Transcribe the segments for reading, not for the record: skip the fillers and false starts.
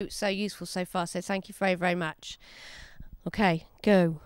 So useful so far, so thank you very, very much. Okay, go.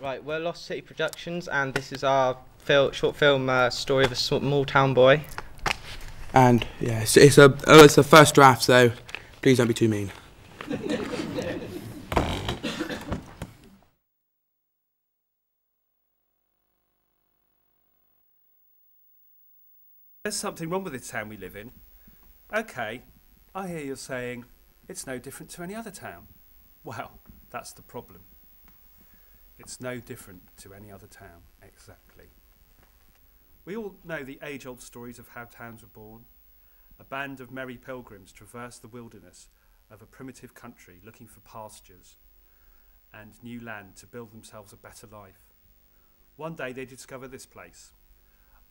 Right, we're Lost City Productions, and this is our short film story of a small town boy. And yeah, it's a first draft, so please don't be too mean. There's something wrong with the town we live in. Okay, I hear you're saying it's no different to any other town. Well, that's the problem. It's no different to any other town, exactly. We all know the age-old stories of how towns were born. A band of merry pilgrims traversed the wilderness of a primitive country looking for pastures and new land to build themselves a better life. One day they discover this place.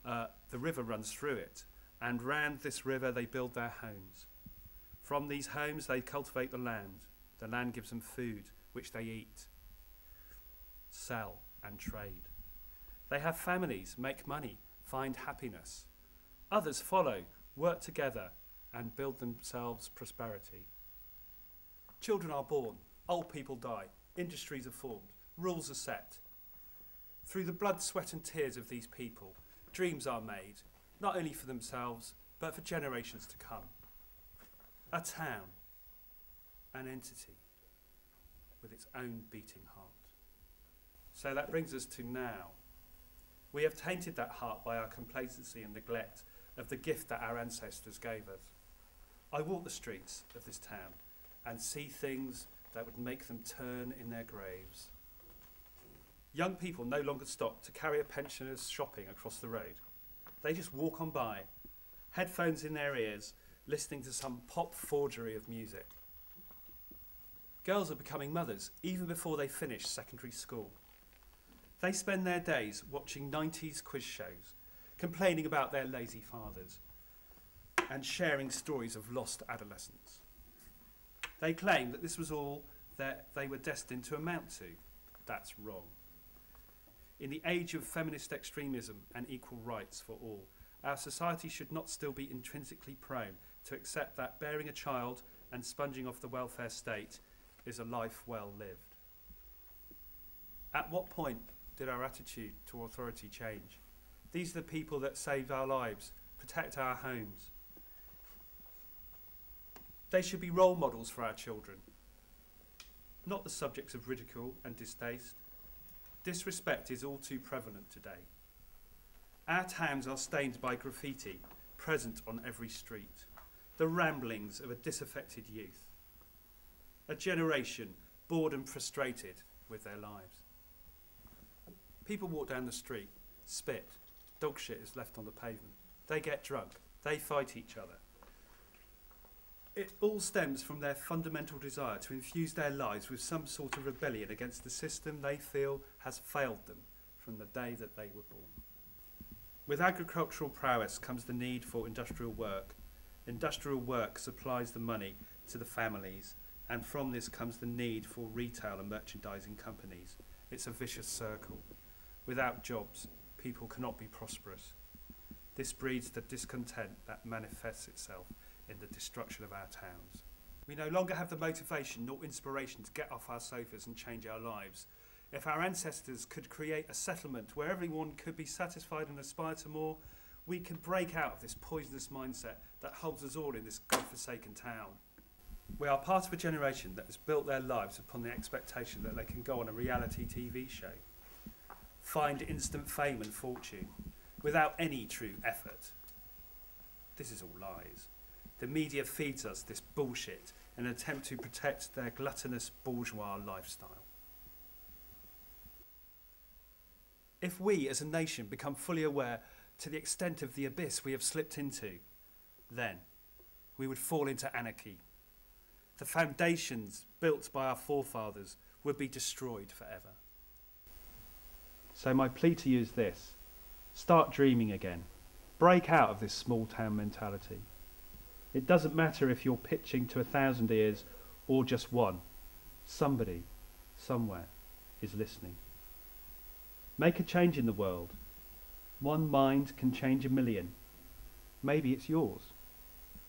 The river runs through it, and round this river they build their homes. From these homes they cultivate the land. The land gives them food, which they eat, sell and trade. They have families, make money, find happiness. Others follow, work together and build themselves prosperity. Children are born, old people die, industries are formed, rules are set. Through the blood, sweat and tears of these people, dreams are made, not only for themselves, but for generations to come. A town, an entity with its own beating heart. So that brings us to now. We have tainted that heart by our complacency and neglect of the gift that our ancestors gave us. I walk the streets of this town and see things that would make them turn in their graves. Young people no longer stop to carry a pensioner's shopping across the road. They just walk on by, headphones in their ears, listening to some pop forgery of music. Girls are becoming mothers even before they finish secondary school. They spend their days watching 90s quiz shows, complaining about their lazy fathers, and sharing stories of lost adolescence. They claim that this was all that they were destined to amount to. That's wrong. In the age of feminist extremism and equal rights for all, our society should not still be intrinsically prone to accept that bearing a child and sponging off the welfare state is a life well lived. At what point did our attitude to authority change? These are the people that save our lives, protect our homes. They should be role models for our children, not the subjects of ridicule and distaste. Disrespect is all too prevalent today. Our towns are stained by graffiti, present on every street. The ramblings of a disaffected youth. A generation bored and frustrated with their lives. People walk down the street, spit, dog shit is left on the pavement. They get drunk, they fight each other. It all stems from their fundamental desire to infuse their lives with some sort of rebellion against the system they feel has failed them from the day that they were born. With agricultural prowess comes the need for industrial work. Industrial work supplies the money to the families, and from this comes the need for retail and merchandising companies. It's a vicious circle. Without jobs, people cannot be prosperous. This breeds the discontent that manifests itself in the destruction of our towns. We no longer have the motivation nor inspiration to get off our sofas and change our lives. If our ancestors could create a settlement where everyone could be satisfied and aspire to more, we could break out of this poisonous mindset that holds us all in this godforsaken town. We are part of a generation that has built their lives upon the expectation that they can go on a reality TV show, find instant fame and fortune, without any true effort. This is all lies. The media feeds us this bullshit in an attempt to protect their gluttonous bourgeois lifestyle. If we as a nation become fully aware to the extent of the abyss we have slipped into, then we would fall into anarchy. The foundations built by our forefathers would be destroyed forever. So my plea to you is this: start dreaming again. Break out of this small town mentality. It doesn't matter if you're pitching to 1,000 ears or just one. Somebody, somewhere, is listening. Make a change in the world. One mind can change a million. Maybe it's yours.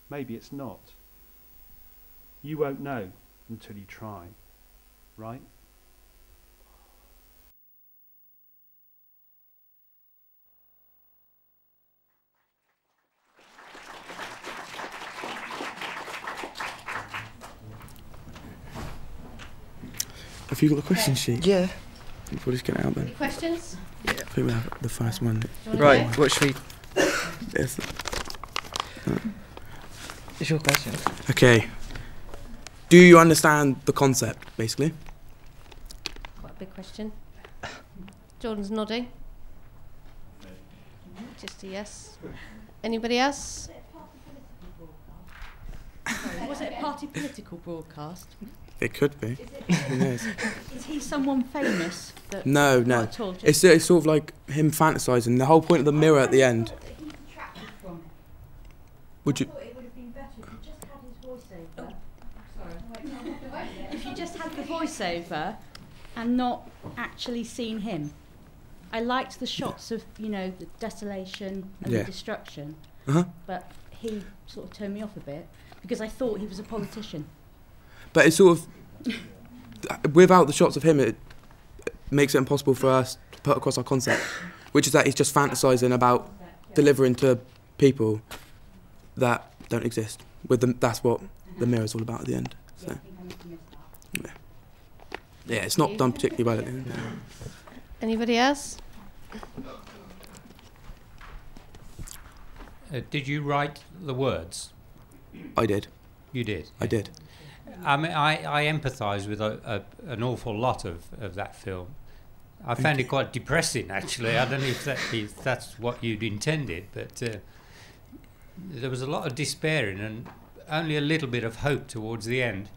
Maybe it's not. You won't know until you try, right? Have you got the question sheet? Yeah. We'll just get it out then. Any questions? I think we have the first one. Right, what should we... Yes. It's your question. Okay. Do you understand the concept, basically? Quite a big question. Jordan's nodding. Just a yes. Anybody else? Was it a party political broadcast? It could be. Who knows? Is he someone famous? No. Not at all, It's sort of like him fantasising. The whole point of the mirror at the end. Would you? It would have been better if you just had his voiceover. Sorry. If you just had the voiceover and not actually seen him. I liked the shots of, the desolation and the destruction. But he sort of turned me off a bit because I thought he was a politician. But it's sort of, without the shots of him, it makes it impossible for us to put across our concept, which is that he's just fantasising about delivering to people that don't exist. That's what the mirror's all about at the end. So, yeah, it's not done particularly well at the end. Anybody else? Did you write the words? I did. You did? I did. I mean, I empathise with an awful lot of that film. I found it quite depressing, actually. I don't know if that's what you'd intended, but there was a lot of despairing and only a little bit of hope towards the end.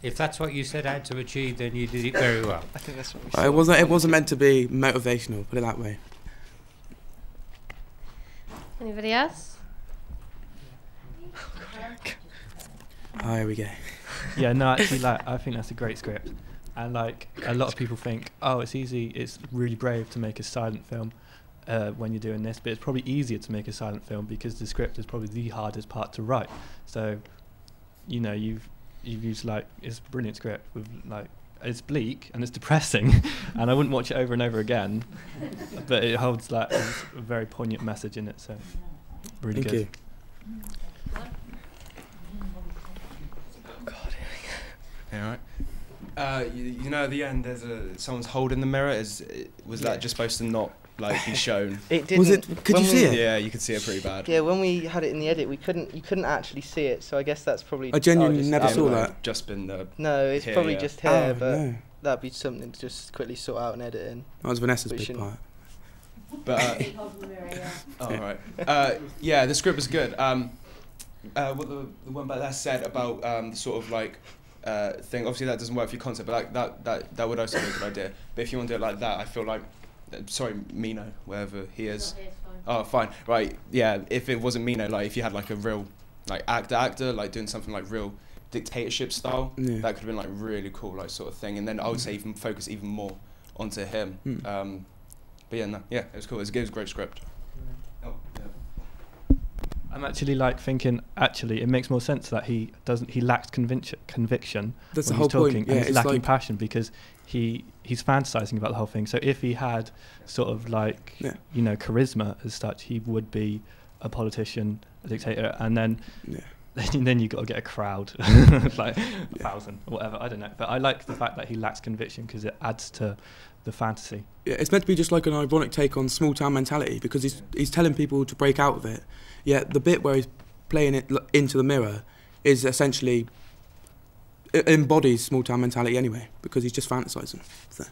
If that's what you set out to achieve, then you did it very well. I think that's what we saw. It wasn't meant to be motivational, put it that way. Anybody else? Oh, here we go. Yeah, no, actually, I think that's a great script. And, a lot of people think, oh, it's really brave to make a silent film when you're doing this, but it's probably easier to make a silent film because the script is probably the hardest part to write. So, you've used, it's a brilliant script with, it's bleak and it's depressing, and I wouldn't watch it over and over again, but it holds, a very poignant message in it, so really Thank good. you. Yeah, right. At the end, there's someone's holding the mirror. Was that just supposed to not be shown? It didn't. Was it? Could you see it? Yeah, you could see it pretty bad. Yeah, when we had it in the edit, you couldn't actually see it. So I guess that's probably. I genuinely never saw that. Just been the. No, it's here, probably yeah. just here, but no. that'd be something to just quickly sort out and edit in. That was Vanessa's We big shouldn't- part. But right. Yeah, the script was good. What the one about that said about the sort of thing. Obviously, that doesn't work for your concept, but that would also be a good idea. But if you want to do it like that, I feel like, sorry, Mino, wherever he is. Oh, fine. Right. Yeah. If it wasn't Mino, if you had a real actor doing something real dictatorship style, that could have been really cool, sort of thing. And then I would say even focus even more onto him. But yeah, it was cool. It was a great script. Oh, yeah. I'm actually thinking. Actually, it makes more sense that he lacks conviction. That's the when whole he's talking, point. Yeah, and he's it's lacking passion because he's fantasizing about the whole thing. So if he had sort of charisma as such, he would be a politician, a dictator, and then then you got to get a crowd, 1,000 or whatever. I don't know, but I like the fact that he lacks conviction because it adds to the fantasy. Yeah, it's meant to be just an ironic take on small town mentality because he's telling people to break out of it. Yet the bit where he's playing it into the mirror is essentially it embodies small town mentality anyway because he's just fantasizing. So.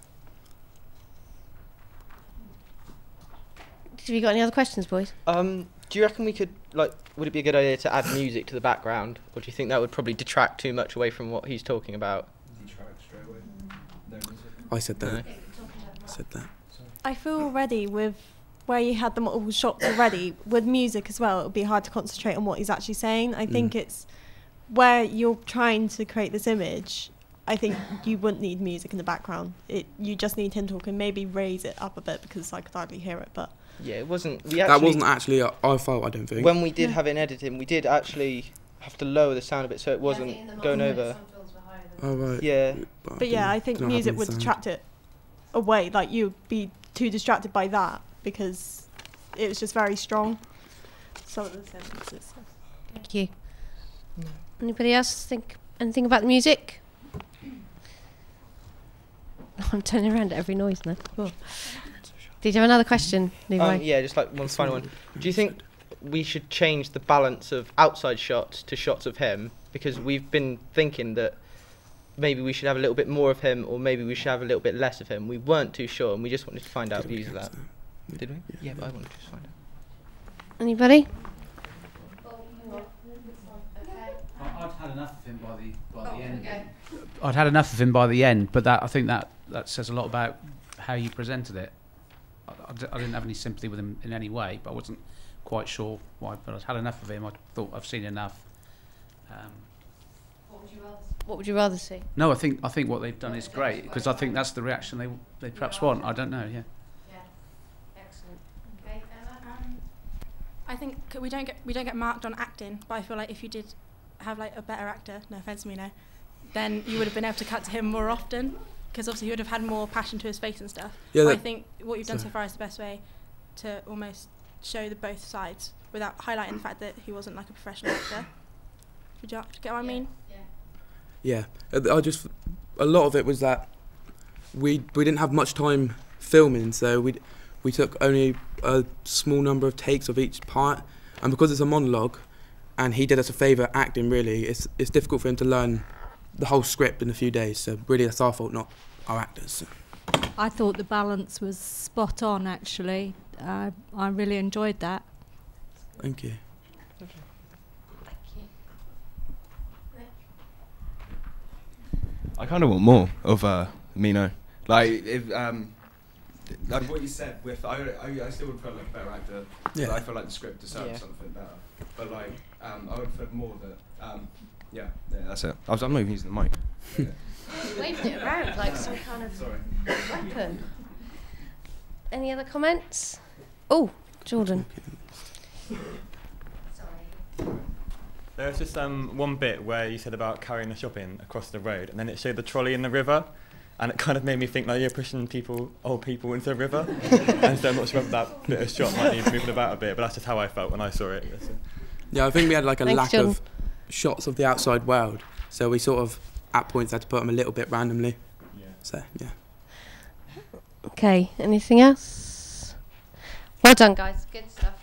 Have you got any other questions, boys? Do you reckon we could, like, would it be a good idea to add music to the background, or do you think that would probably detract too much away from what he's talking about? I said that. I said that. I feel already with where you had them all shots already, with music as well, it would be hard to concentrate on what he's actually saying. I think it's where you're trying to create this image, I think you wouldn't need music in the background. You just need him talking, maybe raise it up a bit because I could hardly hear it, but... Yeah, it wasn't... That wasn't actually our fault, I don't think. When we did have it in editing, we did actually have to lower the sound a bit so it wasn't going over. Oh, right. Yeah. But yeah, I think music would detract it away. Like, you'd be too distracted by that because it was just very strong. Some of the sentences. Thank you. Anybody else think anything about the music? I'm turning around at every noise now. Oh. Did you have another question, Levi? Yeah, just like one final one. Do you think we should change the balance of outside shots to shots of him? Because we've been thinking that maybe we should have a little bit more of him, or maybe we should have a little bit less of him. We weren't too sure, and we just wanted to find out views of that. Did we? Yeah, but I wanted to find out. Anybody? I'd had enough of him by the end. I'd had enough of him by the end, but I think that says a lot about how you presented it. I didn't have any sympathy with him in any way, but I wasn't quite sure why. But I'd had enough of him. I thought I've seen enough. What would you rather see? No, I think what they've done is great because I think that's the reaction they perhaps want. I don't know. Yeah. Yeah. Excellent. Okay. I think we don't get marked on acting, but I feel like if you did have like a better actor, no offense, Mino, then you would have been able to cut to him more often because obviously he would have had more passion to his face and stuff. Yeah, but I think what you've done so far is the best way to almost show the both sides without highlighting the fact that he wasn't like a professional actor. Would you get what I mean? Yeah, a lot of it was that we didn't have much time filming, so we took only a small number of takes of each part, and because it's a monologue, and he did us a favour acting. Really, it's difficult for him to learn the whole script in a few days. So really, that's our fault, not our actors. I thought the balance was spot on. Actually, I really enjoyed that. Thank you. I kind of want more of Mino. Like, if, like what you said, with I still would feel like a better actor. Yeah. But I feel like the script deserves something better. But like, I would have more that. Yeah, that's it. I'm not even using the mic. Yeah. Waving it around like some kind of weapon. Any other comments? Oh, Jordan. There was just one bit where you said about carrying the shopping across the road, and then it showed the trolley in the river, and it kind of made me think like you're pushing old people into the river. And so I'm not sure if that bit of shot might need moving about a bit, but that's just how I felt when I saw it. Yeah, I think we had like a Thanks, lack Jordan. of shots of the outside world, so we sort of at points had to put them a little bit randomly. Yeah. So yeah. Okay. Anything else? Well done, guys. Good stuff.